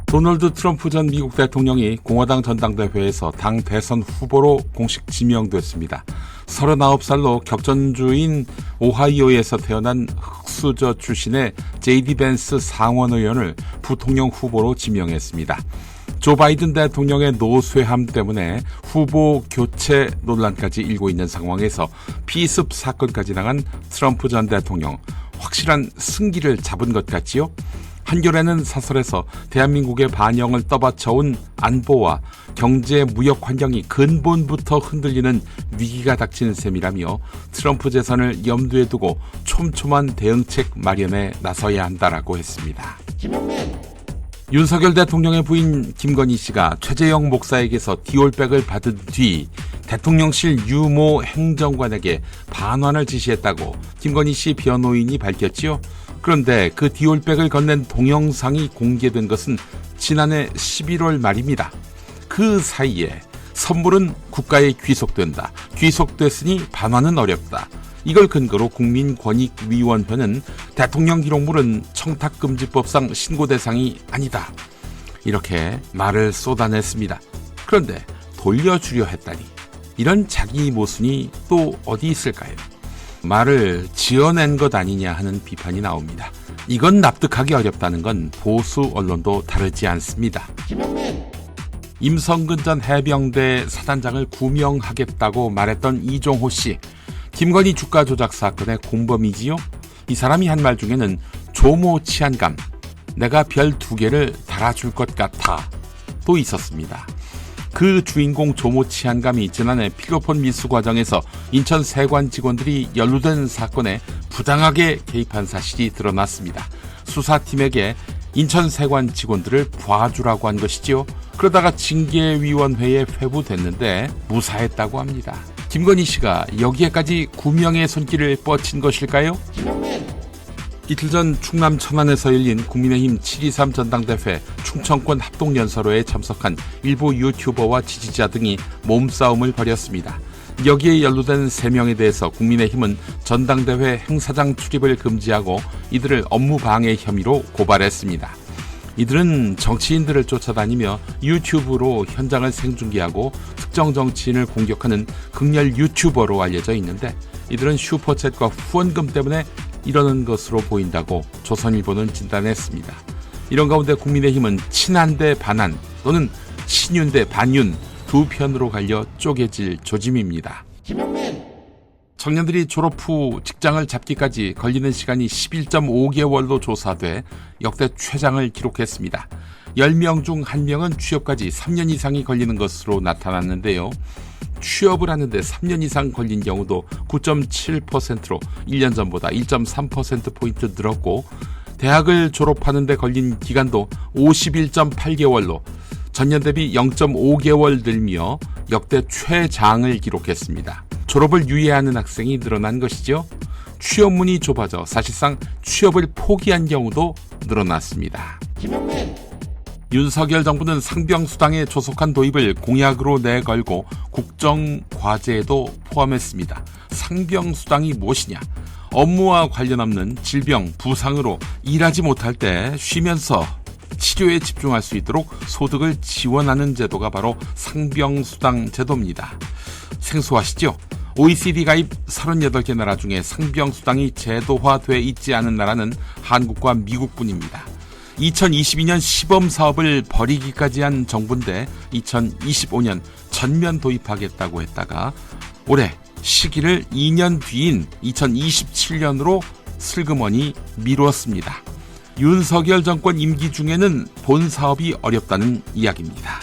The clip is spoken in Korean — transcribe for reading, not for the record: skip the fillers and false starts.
도널드 트럼프 전 미국 대통령이 공화당 전당대회에서 당 대선 후보로 공식 지명됐습니다. 39살로 격전주인 오하이오에서 태어난 흑수저 출신의 제이디 벤스 상원의원을 부통령 후보로 지명했습니다. 조 바이든 대통령의 노쇠함 때문에 후보 교체 논란까지 일고 있는 상황에서 피습 사건까지 당한 트럼프 전 대통령, 확실한 승기를 잡은 것 같지요? 한겨레는 사설에서 대한민국의 반영을 떠받쳐온 안보와 경제 무역 환경이 근본부터 흔들리는 위기가 닥치는 셈이라며 트럼프 재선을 염두에 두고 촘촘한 대응책 마련에 나서야 한다라고 했습니다. 윤석열 대통령의 부인 김건희 씨가 최재형 목사에게서 디올백을 받은 뒤 대통령실 유모 행정관에게 반환을 지시했다고 김건희 씨 변호인이 밝혔지요. 그런데 그 디올백을 건넨 동영상이 공개된 것은 지난해 11월 말입니다. 그 사이에 선물은 국가에 귀속된다. 귀속됐으니 반환은 어렵다. 이걸 근거로 국민권익위원회는 대통령 기록물은 청탁금지법상 신고 대상이 아니다. 이렇게 말을 쏟아냈습니다. 그런데 돌려주려 했다니 이런 자기 모순이 또 어디 있을까요? 말을 지어낸 것 아니냐 하는 비판이 나옵니다. 이건 납득하기 어렵다는 건 보수 언론도 다르지 않습니다. 임성근 전 해병대 사단장을 구명하겠다고 말했던 이종호 씨, 김건희 주가 조작 사건의 공범이지요? 이 사람이 한 말 중에는 조모 치안감, 내가 별 2개를 달아줄 것 같아 또 있었습니다. 그 주인공 조모 치안감이 지난해 필로폰 밀수 과정에서 인천 세관 직원들이 연루된 사건에 부당하게 개입한 사실이 드러났습니다. 수사팀에게 인천 세관 직원들을 봐주라고 한 것이지요. 그러다가 징계위원회에 회부됐는데 무사했다고 합니다. 김건희 씨가 여기에까지 구명의 손길을 뻗친 것일까요? 이틀 전 충남 천안에서 열린 국민의힘 7.23 전당대회 충청권 합동연설회에 참석한 일부 유튜버와 지지자 등이 몸싸움을 벌였습니다. 여기에 연루된 3명에 대해서 국민의힘은 전당대회 행사장 출입을 금지하고 이들을 업무방해 혐의로 고발했습니다. 이들은 정치인들을 쫓아다니며 유튜브로 현장을 생중계하고 특정 정치인을 공격하는 극렬 유튜버로 알려져 있는데 이들은 슈퍼챗과 후원금 때문에 이러는 것으로 보인다고 조선일보는 진단했습니다. 이런 가운데 국민의힘은 친한 대 반한 또는 친윤 대 반윤 두 편으로 갈려 쪼개질 조짐입니다. 청년들이 졸업 후 직장을 잡기까지 걸리는 시간이 11.5개월로 조사돼 역대 최장을 기록했습니다. 10명 중 1명은 취업까지 3년 이상이 걸리는 것으로 나타났는데요. 취업을 하는데 3년 이상 걸린 경우도 9.7%로 1년 전보다 1.3%포인트 늘었고 대학을 졸업하는 데 걸린 기간도 51.8개월로 전년 대비 0.5개월 늘며 역대 최장을 기록했습니다. 졸업을 유예하는 학생이 늘어난 것이죠. 취업문이 좁아져 사실상 취업을 포기한 경우도 늘어났습니다. 윤석열 정부는 상병수당의 조속한 도입을 공약으로 내걸고 국정과제에도 포함했습니다. 상병수당이 무엇이냐? 업무와 관련 없는 질병, 부상으로 일하지 못할 때 쉬면서 치료에 집중할 수 있도록 소득을 지원하는 제도가 바로 상병수당 제도입니다. 생소하시죠? OECD 가입 38개 나라 중에 상병수당이 제도화돼 있지 않은 나라는 한국과 미국뿐입니다. 2022년 시범사업을 벌이기까지 한 정부인데 2025년 전면 도입하겠다고 했다가 올해 시기를 2년 뒤인 2027년으로 슬그머니 미뤘습니다. 윤석열 정권 임기 중에는 본 사업이 어렵다는 이야기입니다.